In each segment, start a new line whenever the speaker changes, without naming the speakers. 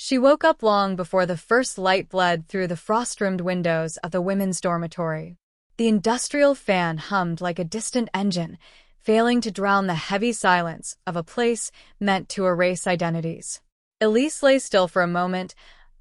She woke up long before the first light bled through the frost-rimmed windows of the women's dormitory. The industrial fan hummed like a distant engine, failing to drown the heavy silence of a place meant to erase identities. Elise lay still for a moment,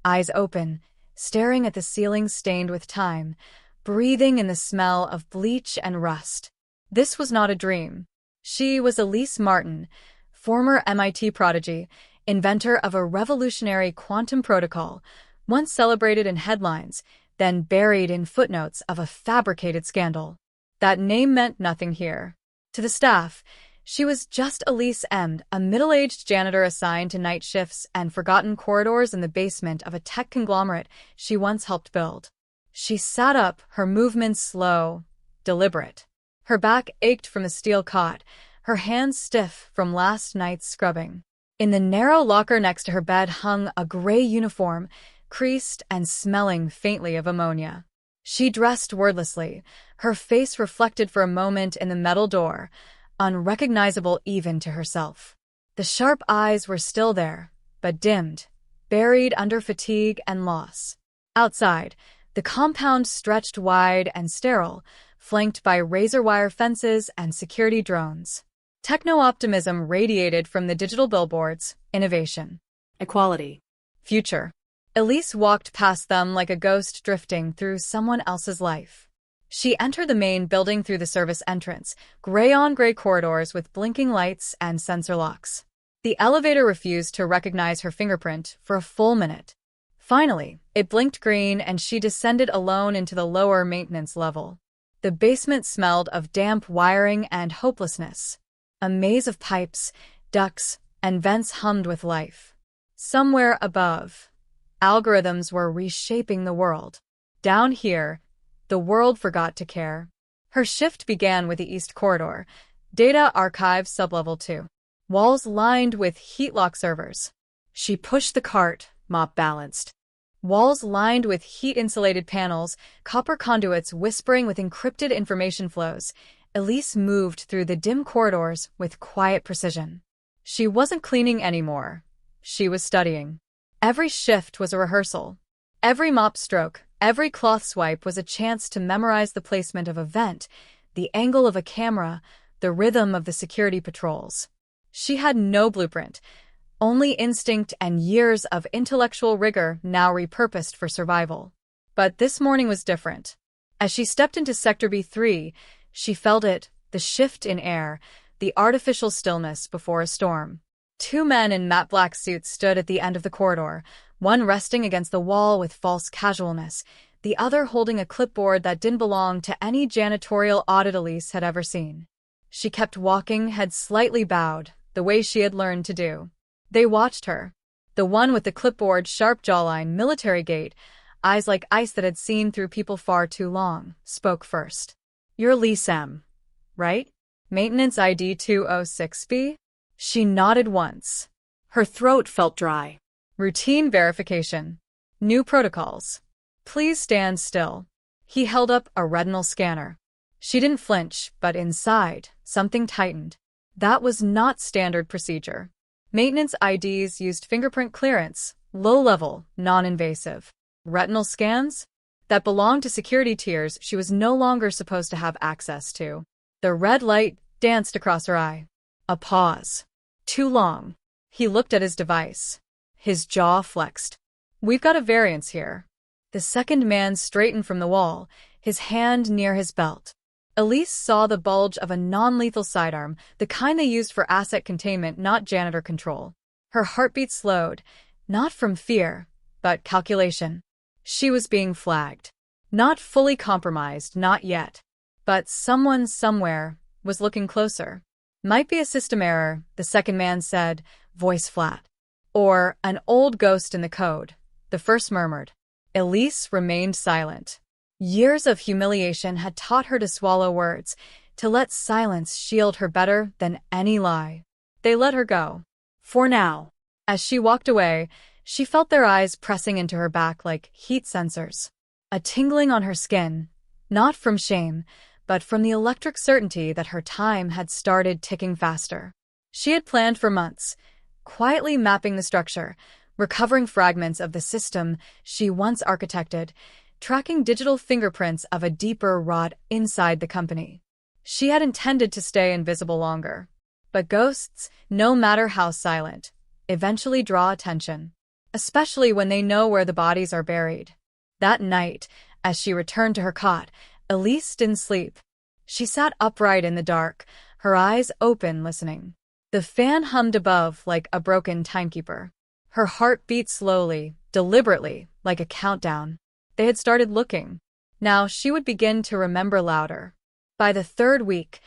eyes open, staring at the ceiling stained with time, breathing in the smell of bleach and rust. This was not a dream. She was Elise Martin, former MIT prodigy, inventor of a revolutionary quantum protocol, once celebrated in headlines, then buried in footnotes of a fabricated scandal. That name meant nothing here. To the staff, she was just Elise M., a middle-aged janitor assigned to night shifts and forgotten corridors in the basement of a tech conglomerate she once helped build. She sat up, her movements slow, deliberate. Her back ached from the steel cot, her hands stiff from last night's scrubbing. In the narrow locker next to her bed hung a gray uniform, creased and smelling faintly of ammonia. She dressed wordlessly, her face reflected for a moment in the metal door, unrecognizable even to herself. The sharp eyes were still there, but dimmed, buried under fatigue and loss. Outside, the compound stretched wide and sterile, flanked by razor-wire fences and security drones. Techno-optimism radiated from the digital billboards: innovation,
Equality.
future. Elise walked past them like a ghost drifting through someone else's life. She entered the main building through the service entrance, gray-on-gray corridors with blinking lights and sensor locks. The elevator refused to recognize her fingerprint for a full minute. Finally, it blinked green and she descended alone into the lower maintenance level. The basement smelled of damp wiring and hopelessness. A maze of pipes, ducts, and vents hummed with life. Somewhere above, algorithms were reshaping the world. Down here, the world forgot to care. Her shift began with the East Corridor, Data Archive Sublevel 2. Walls lined with heat-lock servers. She pushed the cart, mop balanced. Walls lined with heat-insulated panels, copper conduits whispering with encrypted information flows. Elise moved through the dim corridors with quiet precision. She wasn't cleaning anymore. She was studying. Every shift was a rehearsal. Every mop stroke, every cloth swipe was a chance to memorize the placement of a vent, the angle of a camera, the rhythm of the security patrols. She had no blueprint, only instinct and years of intellectual rigor now repurposed for survival. But this morning was different. As she stepped into Sector B3, she felt it, the shift in air, the artificial stillness before a storm. Two men in matte black suits stood at the end of the corridor, one resting against the wall with false casualness, the other holding a clipboard that didn't belong to any janitorial audit Elise had ever seen. She kept walking, head slightly bowed, the way she had learned to do. They watched her. The one with the clipboard, sharp jawline, military gait, eyes like ice that had seen through people far too long, spoke first. "You're Elise M., right? Maintenance ID 206B? She nodded once.
Her throat felt dry.
"Routine verification. New protocols. Please stand still." He held up a retinal scanner. She didn't flinch, but inside, something tightened. That was not standard procedure. Maintenance IDs used fingerprint clearance, low-level, non-invasive. Retinal scans? That belonged to security tiers she was no longer supposed to have access to. The red light danced across her eye. A pause. Too long. He looked at his device. His jaw flexed. "We've got a variance here." The second man straightened from the wall, his hand near his belt. Elise saw the bulge of a non-lethal sidearm, the kind they used for asset containment, not janitor control. Her heartbeat slowed, not from fear, but calculation. She was being flagged. Not fully compromised, not yet. But someone somewhere was looking closer. "Might be a system error," the second man said, voice flat. "Or an old ghost in the code," the first murmured. Elise remained silent. Years of humiliation had taught her to swallow words, to let silence shield her better than any lie. They let her go. For now. As she walked away, she felt their eyes pressing into her back like heat sensors. A tingling on her skin, not from shame, but from the electric certainty that her time had started ticking faster. She had planned for months, quietly mapping the structure, recovering fragments of the system she once architected, tracking digital fingerprints of a deeper rot inside the company. She had intended to stay invisible longer. But ghosts, no matter how silent, eventually draw attention, especially when they know where the bodies are buried. That night, as she returned to her cot, Elise didn't sleep. She sat upright in the dark, her eyes open, listening. The fan hummed above like a broken timekeeper. Her heart beat slowly, deliberately, like a countdown. They had started looking. Now she would begin to remember louder. By the third week,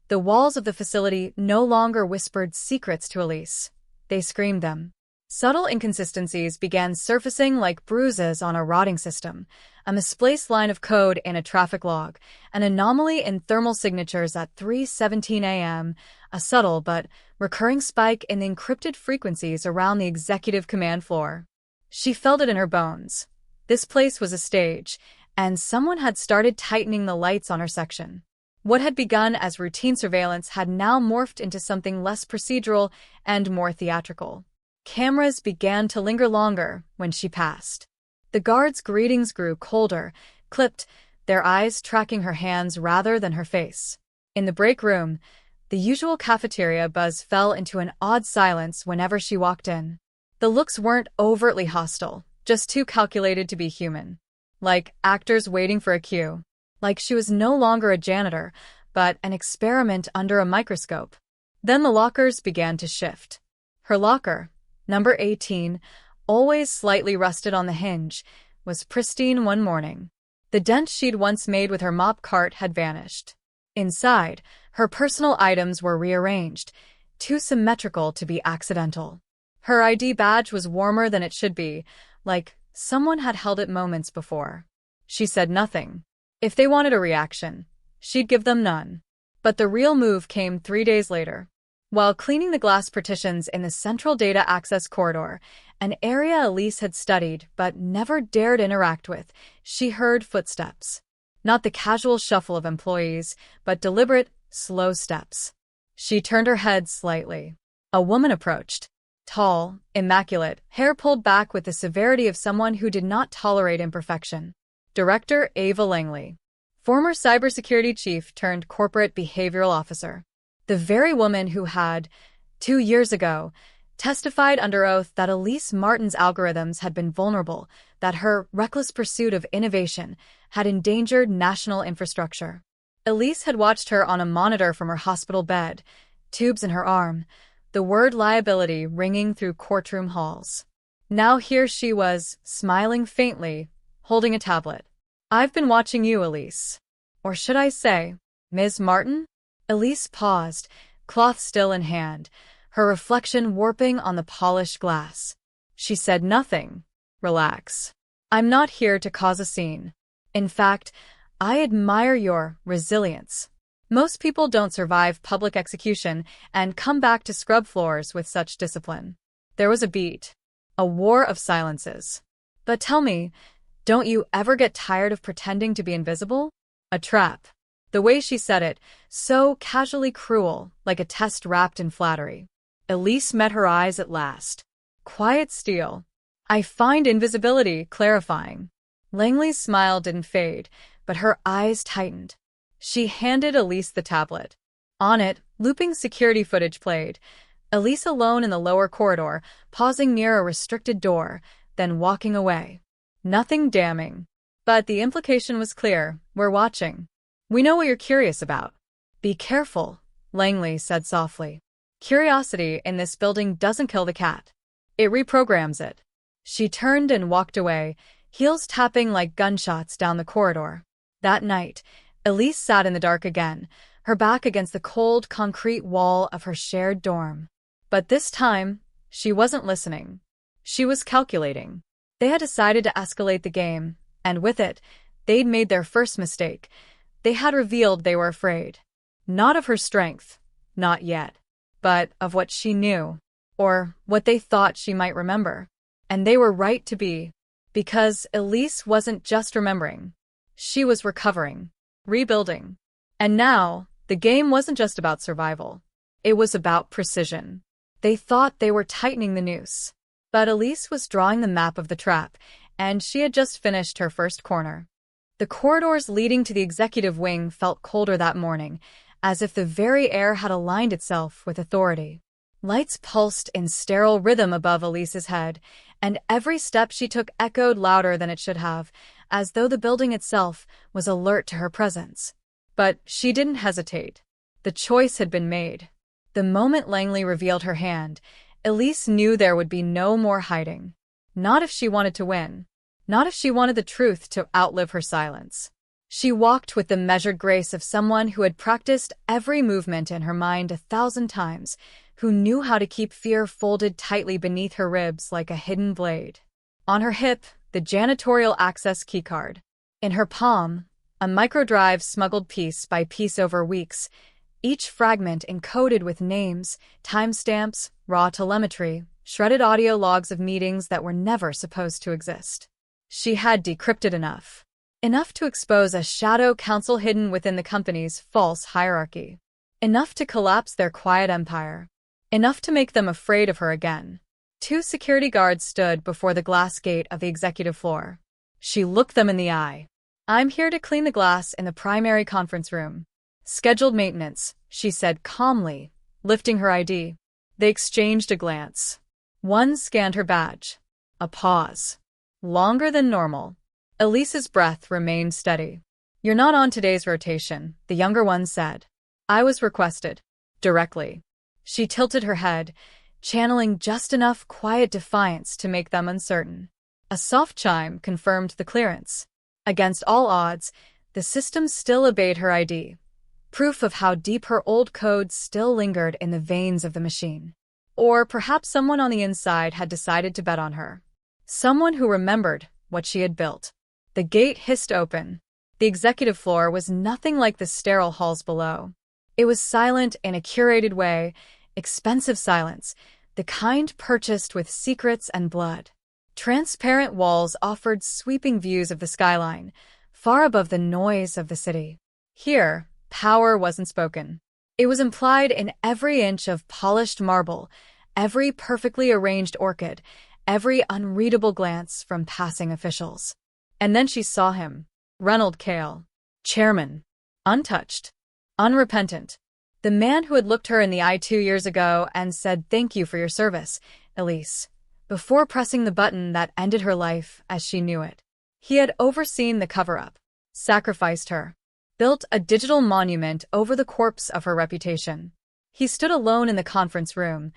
the walls of the facility no longer whispered secrets to Elise. They screamed them. Subtle inconsistencies began surfacing like bruises on a rotting system, a misplaced line of code in a traffic log, an anomaly in thermal signatures at 3:17 a.m., a subtle but recurring spike in the encrypted frequencies around the executive command floor. She felt it in her bones. This place was a stage, and someone had started tightening the lights on her section. What had begun as routine surveillance had now morphed into something less procedural and more theatrical. Cameras began to linger longer when she passed. The guards' greetings grew colder, clipped, their eyes tracking her hands rather than her face. In the break room, the usual cafeteria buzz fell into an odd silence whenever she walked in. The looks weren't overtly hostile, just too calculated to be human. Like actors waiting for a cue. Like she was no longer a janitor, but an experiment under a microscope. Then the lockers began to shift. Her locker, number 18, always slightly rusted on the hinge, was pristine one morning. The dent she'd once made with her mop cart had vanished. Inside, her personal items were rearranged, too symmetrical to be accidental. Her ID badge was warmer than it should be, like someone had held it moments before. She said nothing. If they wanted a reaction, she'd give them none. But the real move came 3 days later. While cleaning the glass partitions in the central data access corridor, an area Elise had studied but never dared interact with, she heard footsteps. Not the casual shuffle of employees, but deliberate, slow steps. She turned her head slightly. A woman approached. Tall, immaculate, hair pulled back with the severity of someone who did not tolerate imperfection. Director Ava Langley. Former cybersecurity chief turned corporate behavioral officer. The very woman who had, 2 years ago, testified under oath that Elise Martin's algorithms had been vulnerable, that her reckless pursuit of innovation had endangered national infrastructure. Elise had watched her on a monitor from her hospital bed, tubes in her arm, the word liability ringing through courtroom halls. Now here she was, smiling faintly, holding a tablet. "I've been watching you, Elise. Or should I say, Ms. Martin?" Elise paused, cloth still in hand, her reflection warping on the polished glass. She said nothing. "Relax. I'm not here to cause a scene. In fact, I admire your resilience. Most people don't survive public execution and come back to scrub floors with such discipline." There was a beat. A war of silences. "But tell me, don't you ever get tired of pretending to be invisible? A trap." The way she said it, so casually cruel, like a test wrapped in flattery. Elise met her eyes at last. Quiet steel. "I find invisibility clarifying." Langley's smile didn't fade, but her eyes tightened. She handed Elise the tablet. On it, looping security footage played. Elise alone in the lower corridor, pausing near a restricted door, then walking away. Nothing damning. But the implication was clear. "We're watching. We know what you're curious about." "Be careful," Langley said softly. "Curiosity in this building doesn't kill the cat. It reprograms it." She turned and walked away, heels tapping like gunshots down the corridor. That night, Elise sat in the dark again, her back against the cold concrete wall of her shared dorm. But this time, she wasn't listening. She was calculating. They had decided to escalate the game, and with it, they'd made their first mistake. They had revealed they were afraid. Not of her strength, not yet, but of what she knew, or what they thought she might remember. And they were right to be, because Elise wasn't just remembering. She was recovering, rebuilding. And now, the game wasn't just about survival. It was about precision. They thought they were tightening the noose. But Elise was drawing the map of the trap, and she had just finished her first corner. The corridors leading to the executive wing felt colder that morning, as if the very air had aligned itself with authority. Lights pulsed in sterile rhythm above Elise's head, and every step she took echoed louder than it should have, as though the building itself was alert to her presence. But she didn't hesitate. The choice had been made. The moment Langley revealed her hand, Elise knew there would be no more hiding. Not if she wanted to win. Not if she wanted the truth to outlive her silence. She walked with the measured grace of someone who had practiced every movement in her mind 1,000 times, who knew how to keep fear folded tightly beneath her ribs like a hidden blade. On her hip, the janitorial access keycard. In her palm, a microdrive smuggled piece by piece over weeks, each fragment encoded with names, timestamps, raw telemetry, shredded audio logs of meetings that were never supposed to exist. She had decrypted enough. Enough to expose a shadow council hidden within the company's false hierarchy. Enough to collapse their quiet empire. Enough to make them afraid of her again. 2 security guards stood before the glass gate of the executive floor. She looked them in the eye. "I'm here to clean the glass in the primary conference room." "Scheduled maintenance," she said calmly, lifting her ID. They exchanged a glance. One scanned her badge. A pause. Longer than normal. Elise's breath remained steady. "You're not on today's rotation," the younger one said. "I was requested." Directly. She tilted her head, channeling just enough quiet defiance to make them uncertain. A soft chime confirmed the clearance. Against all odds, the system still obeyed her ID. Proof of how deep her old code still lingered in the veins of the machine. Or perhaps someone on the inside had decided to bet on her. Someone who remembered what she had built. The gate hissed open. The executive floor was nothing like the sterile halls below. It was silent in a curated way, expensive silence, the kind purchased with secrets and blood. Transparent walls offered sweeping views of the skyline, far above the noise of the city. Here, power wasn't spoken. It was implied in every inch of polished marble, every perfectly arranged orchid, every unreadable glance from passing officials. And then she saw him, Ronald Cale, chairman, untouched, unrepentant. The man who had looked her in the eye 2 years ago and said, "Thank you for your service, Elise," before pressing the button that ended her life as she knew it. He had overseen the cover-up, sacrificed her, built a digital monument over the corpse of her reputation. He stood alone in the conference room,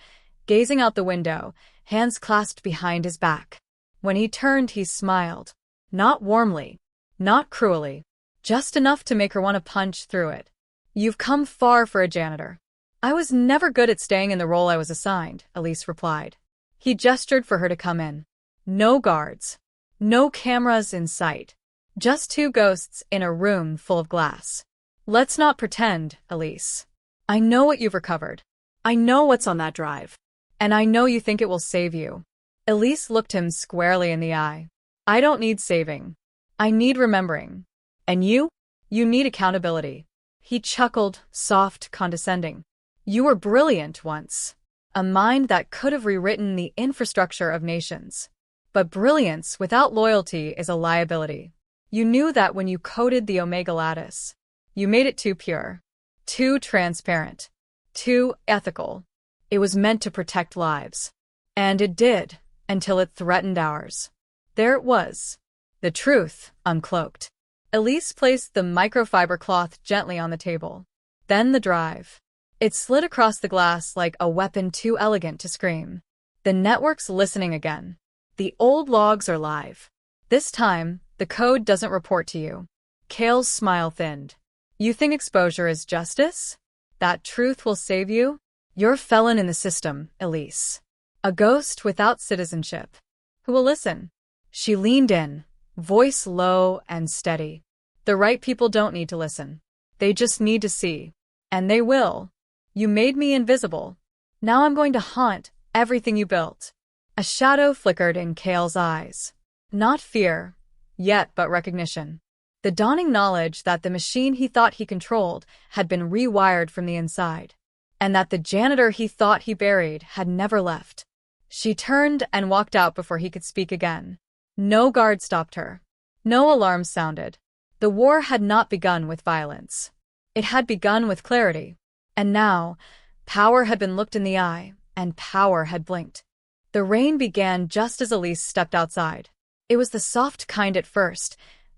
gazing out the window, hands clasped behind his back. When he turned, he smiled. Not warmly, not cruelly, just enough to make her want to punch through it. "You've come far for a janitor." "I was never good at staying in the role I was assigned," Elise replied. He gestured for her to come in. No guards. No cameras in sight. Just 2 ghosts in a room full of glass. "Let's not pretend, Elise. I know what you've recovered. I know what's on that drive. And I know you think it will save you." Elise looked him squarely in the eye. "I don't need saving. I need remembering. And you? You need accountability." He chuckled, soft, condescending. "You were brilliant once. A mind that could have rewritten the infrastructure of nations. But brilliance without loyalty is a liability. You knew that when you coded the Omega Lattice. You made it too pure. Too transparent. Too ethical. It was meant to protect lives. And it did, until it threatened ours. There it was. The truth, uncloaked." Elise placed the microfiber cloth gently on the table. Then the drive. It slid across the glass like a weapon too elegant to scream. "The network's listening again. The old logs are live. This time, the code doesn't report to you." Cale's smile thinned. "You think exposure is justice? That truth will save you? You're a felon in the system, Elise. A ghost without citizenship. Who will listen?" She leaned in, voice low and steady. "The right people don't need to listen. They just need to see. And they will. You made me invisible. Now I'm going to haunt everything you built." A shadow flickered in Cale's eyes. Not fear, yet, but recognition. The dawning knowledge that the machine he thought he controlled had been rewired from the inside. And that the janitor he thought he buried had never left. She turned and walked out before he could speak again. No guard stopped her. No alarm sounded. The war had not begun with violence. It had begun with clarity. And now, power had been looked in the eye, and power had blinked. The rain began just as Elise stepped outside. It was the soft kind at first,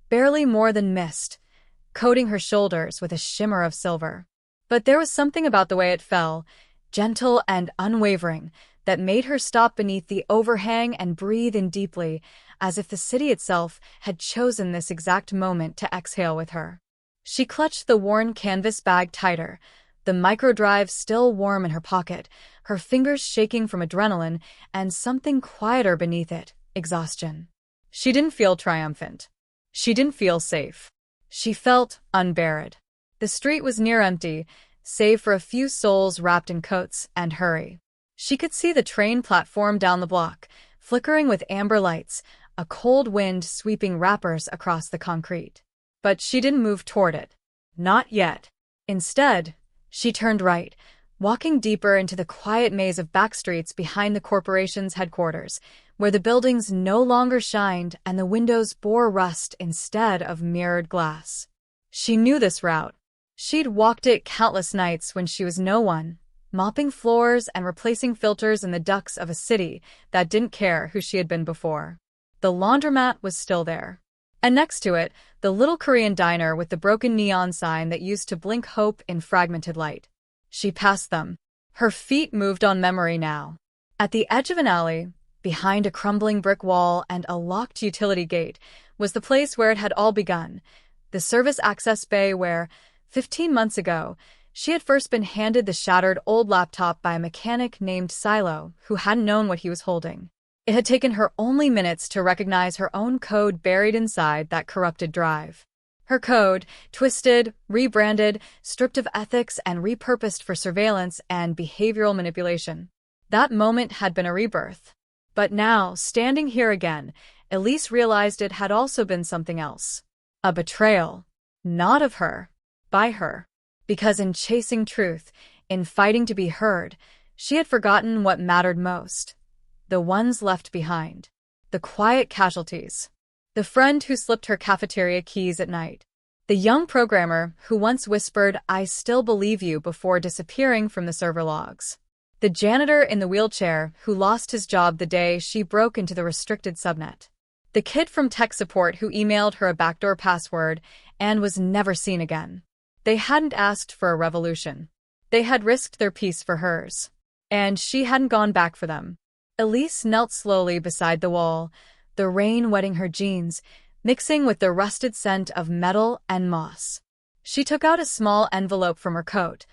barely more than mist, coating her shoulders with a shimmer of silver. But there was something about the way it fell, gentle and unwavering, that made her stop beneath the overhang and breathe in deeply, as if the city itself had chosen this exact moment to exhale with her. She clutched the worn canvas bag tighter, the microdrive still warm in her pocket, her fingers shaking from adrenaline, and something quieter beneath it, exhaustion. She didn't feel triumphant. She didn't feel safe. She felt unburied. The street was near empty, save for a few souls wrapped in coats and hurry. She could see the train platform down the block, flickering with amber lights, a cold wind sweeping wrappers across the concrete. But she didn't move toward it. Not yet. Instead, she turned right, walking deeper into the quiet maze of backstreets behind the corporation's headquarters, where the buildings no longer shined and the windows bore rust instead of mirrored glass. She knew this route. She'd walked it countless nights when she was no one, mopping floors and replacing filters in the ducts of a city that didn't care who she had been before. The laundromat was still there. And next to it, the little Korean diner with the broken neon sign that used to blink hope in fragmented light. She passed them. Her feet moved on memory now. At the edge of an alley, behind a crumbling brick wall and a locked utility gate, was the place where it had all begun, the service access bay where, 15 months ago, she had first been handed the shattered old laptop by a mechanic named Silo, who hadn't known what he was holding. It had taken her only minutes to recognize her own code buried inside that corrupted drive. Her code, twisted, rebranded, stripped of ethics and repurposed for surveillance and behavioral manipulation. That moment had been a rebirth. But now, standing here again, Elise realized it had also been something else. A betrayal. Not of her. By her. Because in chasing truth, in fighting to be heard, she had forgotten what mattered most. The ones left behind. The quiet casualties. The friend who slipped her cafeteria keys at night. The young programmer who once whispered, "I still believe you," before disappearing from the server logs. The janitor in the wheelchair who lost his job the day she broke into the restricted subnet. The kid from tech support who emailed her a backdoor password and was never seen again. They hadn't asked for a revolution. They had risked their peace for hers. And she hadn't gone back for them. Elise knelt slowly beside the wall, the rain wetting her jeans, mixing with the rusted scent of metal and moss. She took out a small envelope from her coat,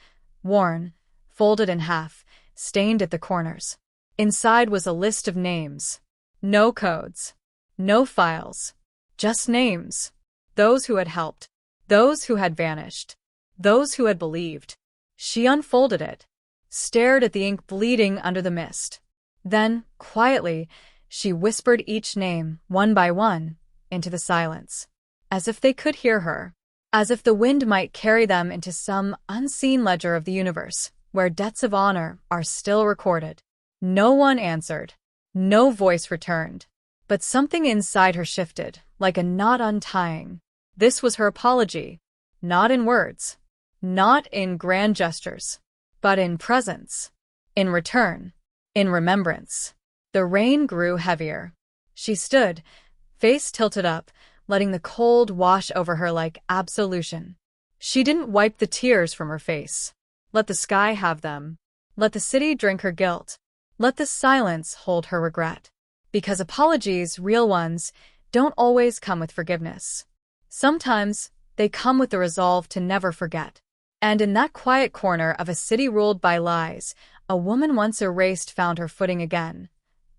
worn, folded in half, stained at the corners. Inside was a list of names. No codes. No files. Just names. Those who had helped. Those who had vanished. Those who had believed. She unfolded it, stared at the ink bleeding under the mist. Then, quietly, she whispered each name, one by one, into the silence. As if they could hear her. As if the wind might carry them into some unseen ledger of the universe, where debts of honor are still recorded. No one answered. No voice returned. But something inside her shifted, like a knot untying. This was her apology. Not in words. Not in grand gestures. But in presence. In return. In remembrance. The rain grew heavier. She stood, face tilted up, letting the cold wash over her like absolution. She didn't wipe the tears from her face. Let the sky have them. Let the city drink her guilt. Let the silence hold her regret. Because apologies, real ones, don't always come with forgiveness. Sometimes, they come with the resolve to never forget. And in that quiet corner of a city ruled by lies, a woman once erased found her footing again.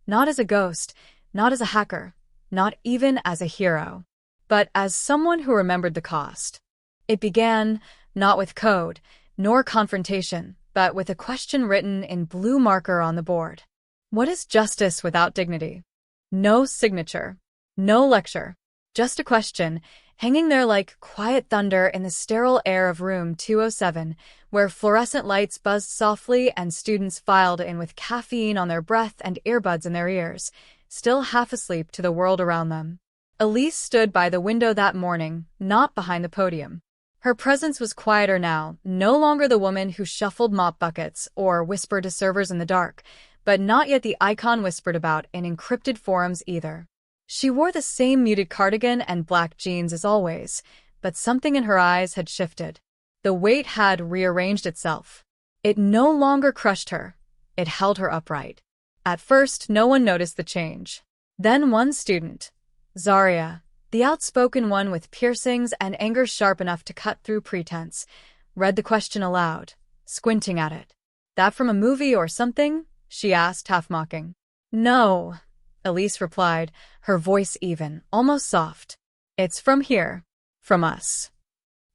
Not as a ghost, not as a hacker, not even as a hero, but as someone who remembered the cost. It began, not with code, nor confrontation, but with a question written in blue marker on the board. What is justice without dignity? No signature. No lecture. Just a question, hanging there like quiet thunder in the sterile air of room 207, where fluorescent lights buzzed softly and students filed in with caffeine on their breath and earbuds in their ears, still half asleep to the world around them. Elise stood by the window that morning, not behind the podium. Her presence was quieter now, no longer the woman who shuffled mop buckets or whispered to servers in the dark, but not yet the icon whispered about in encrypted forums either. She wore the same muted cardigan and black jeans as always, but something in her eyes had shifted. The weight had rearranged itself. It no longer crushed her. It held her upright. At first, no one noticed the change. Then one student, Zaria, the outspoken one with piercings and anger sharp enough to cut through pretense, read the question aloud, squinting at it. "That from a movie or something?" she asked, half-mocking. "No," Elise replied, her voice even, almost soft. "It's from here. From us."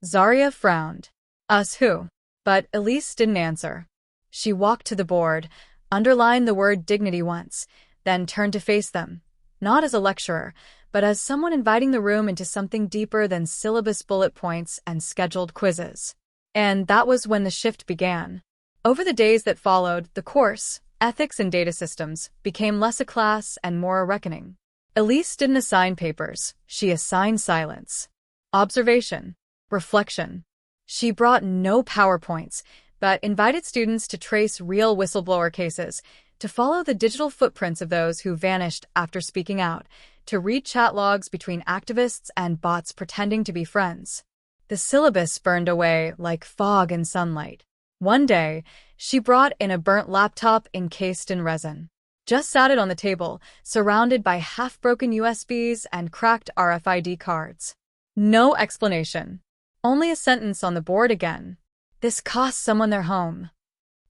Zaria frowned. "Us who?" But Elise didn't answer. She walked to the board, underlined the word dignity once, then turned to face them, not as a lecturer, but as someone inviting the room into something deeper than syllabus bullet points and scheduled quizzes. And that was when the shift began. Over the days that followed, the course, Ethics in Data Systems, became less a class and more a reckoning. Elise didn't assign papers, she assigned silence. Observation. Reflection. She brought no PowerPoints, but invited students to trace real whistleblower cases, to follow the digital footprints of those who vanished after speaking out, to read chat logs between activists and bots pretending to be friends. The syllabus burned away like fog in sunlight. One day, she brought in a burnt laptop encased in resin. Just sat it on the table, surrounded by half-broken USBs and cracked RFID cards. No explanation. Only a sentence on the board again. "This cost someone their home."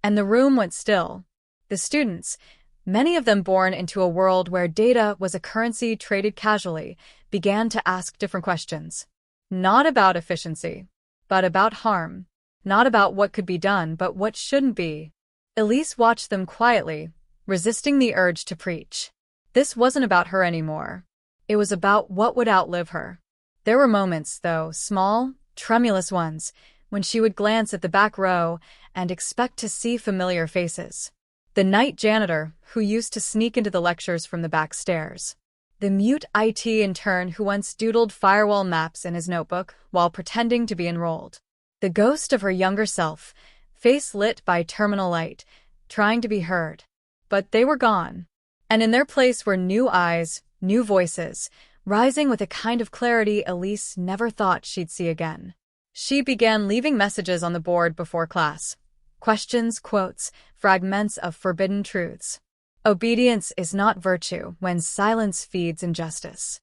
And the room went still. The students, many of them born into a world where data was a currency traded casually, began to ask different questions. Not about efficiency, but about harm. Not about what could be done, but what shouldn't be. Elise watched them quietly, resisting the urge to preach. This wasn't about her anymore. It was about what would outlive her. There were moments, though, small, tremulous ones, when she would glance at the back row and expect to see familiar faces. The night janitor, who used to sneak into the lectures from the back stairs. The mute IT intern who once doodled firewall maps in his notebook while pretending to be enrolled. The ghost of her younger self, face lit by terminal light, trying to be heard. But they were gone. And in their place were new eyes, new voices, rising with a kind of clarity Elise never thought she'd see again. She began leaving messages on the board before class. Questions, quotes, fragments of forbidden truths. Obedience is not virtue when silence feeds injustice.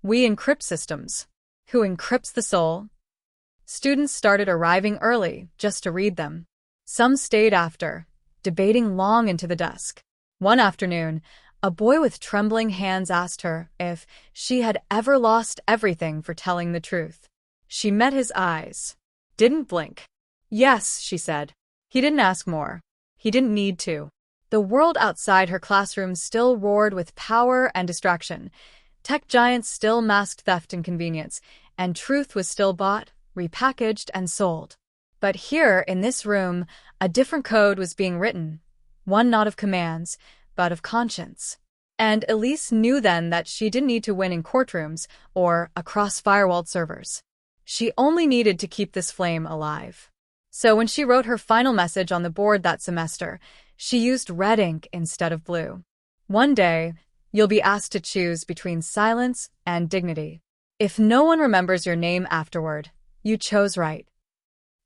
We encrypt systems. Who encrypts the soul? Students started arriving early, just to read them. Some stayed after, debating long into the dusk. One afternoon, a boy with trembling hands asked her if she had ever lost everything for telling the truth. She met his eyes. Didn't blink. "Yes," she said. He didn't ask more. He didn't need to. The world outside her classroom still roared with power and distraction. Tech giants still masked theft and convenience, and truth was still bought, repackaged, and sold. But here, in this room, a different code was being written. One not of commands, but of conscience. And Elise knew then that she didn't need to win in courtrooms or across firewalled servers. She only needed to keep this flame alive. So when she wrote her final message on the board that semester, she used red ink instead of blue. One day, you'll be asked to choose between silence and dignity. If no one remembers your name afterward, you chose right.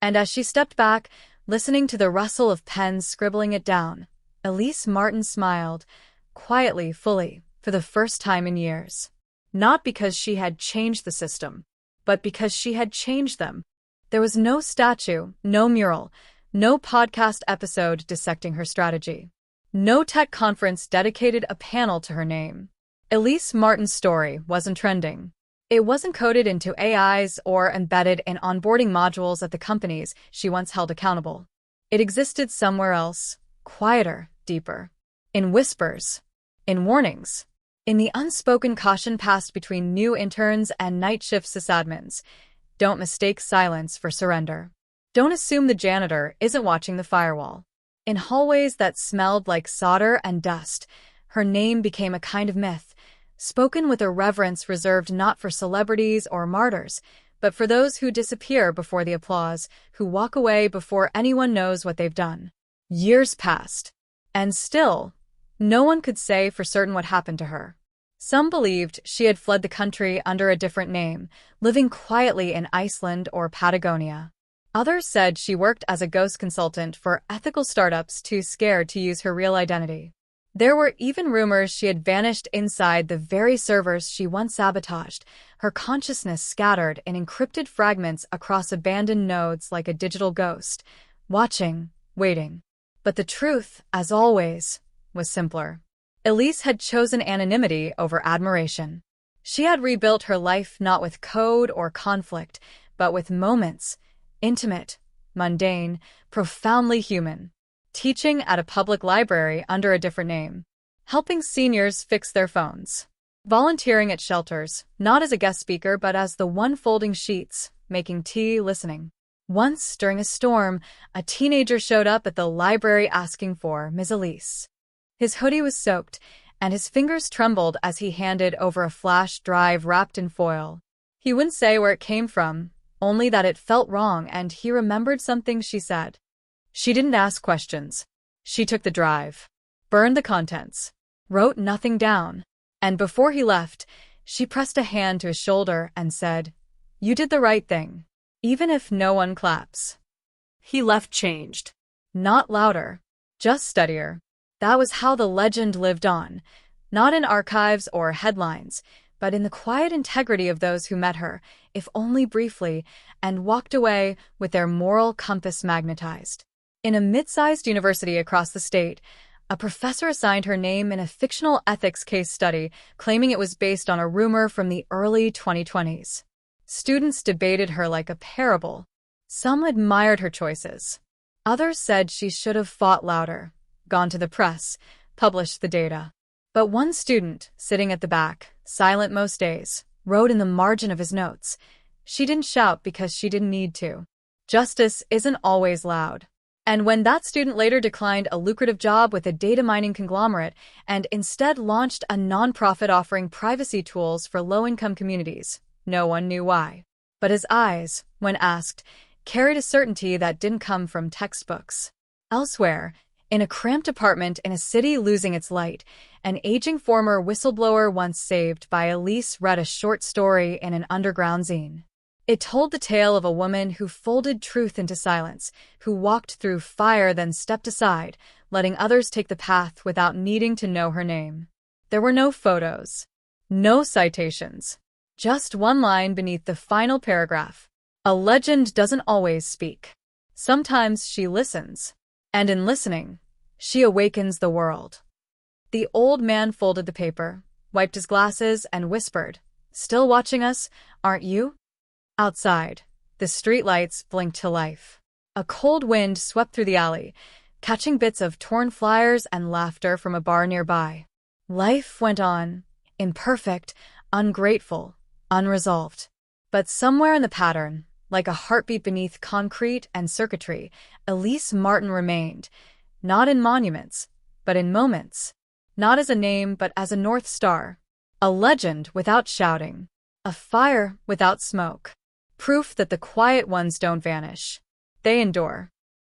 And as she stepped back, listening to the rustle of pens scribbling it down, Elise Martin smiled, quietly, fully, for the first time in years. Not because she had changed the system, but because she had changed them. There was no statue, no mural, no podcast episode dissecting her strategy. No tech conference dedicated a panel to her name. Elise Martin's story wasn't trending. It wasn't coded into AIs or embedded in onboarding modules at the companies she once held accountable. It existed somewhere else, quieter, deeper. In whispers. In warnings. In the unspoken caution passed between new interns and night shift sysadmins, don't mistake silence for surrender. Don't assume the janitor isn't watching the firewall. In hallways that smelled like solder and dust, her name became a kind of myth, spoken with a reverence reserved not for celebrities or martyrs, but for those who disappear before the applause, who walk away before anyone knows what they've done. Years passed, and still, no one could say for certain what happened to her. Some believed she had fled the country under a different name, living quietly in Iceland or Patagonia. Others said she worked as a ghost consultant for ethical startups too scared to use her real identity. There were even rumors she had vanished inside the very servers she once sabotaged, her consciousness scattered in encrypted fragments across abandoned nodes like a digital ghost, watching, waiting. But the truth, as always, was simpler. Elise had chosen anonymity over admiration. She had rebuilt her life not with code or conflict, but with moments, intimate, mundane, profoundly human. Teaching at a public library under a different name. Helping seniors fix their phones. Volunteering at shelters, not as a guest speaker but as the one folding sheets, making tea, listening. Once, during a storm, a teenager showed up at the library asking for Ms. Elise. His hoodie was soaked, and his fingers trembled as he handed over a flash drive wrapped in foil. He wouldn't say where it came from, only that it felt wrong, and he remembered something she said. She didn't ask questions. She took the drive, burned the contents, wrote nothing down, and before he left, she pressed a hand to his shoulder and said, "You did the right thing, even if no one claps."
He left changed.
Not louder, just steadier. That was how the legend lived on, not in archives or headlines, but in the quiet integrity of those who met her, if only briefly, and walked away with their moral compass magnetized. In a mid-sized university across the state, a professor assigned her name in a fictional ethics case study, claiming it was based on a rumor from the early 2020s. Students debated her like a parable. Some admired her choices. Others said she should have fought louder, gone to the press, published the data. But one student, sitting at the back, silent most days, wrote in the margin of his notes, "She didn't shout because she didn't need to." Justice isn't always loud. And when that student later declined a lucrative job with a data mining conglomerate and instead launched a nonprofit offering privacy tools for low-income communities, no one knew why. But his eyes, when asked, carried a certainty that didn't come from textbooks. Elsewhere, in a cramped apartment in a city losing its light, an aging former whistleblower once saved by Elise read a short story in an underground zine. It told the tale of a woman who folded truth into silence, who walked through fire then stepped aside, letting others take the path without needing to know her name. There were no photos, no citations, just one line beneath the final paragraph. A legend doesn't always speak. Sometimes she listens, and in listening, she awakens the world. The old man folded the paper, wiped his glasses, and whispered, "Still watching us, aren't you?" Outside, the streetlights blinked to life. A cold wind swept through the alley, catching bits of torn flyers and laughter from a bar nearby. Life went on, imperfect, ungrateful, unresolved. But somewhere in the pattern, like a heartbeat beneath concrete and circuitry, Elise Martin remained, not in monuments, but in moments. Not as a name, but as a North Star. A legend without shouting. A fire without smoke. Proof that the quiet ones don't vanish. They endure.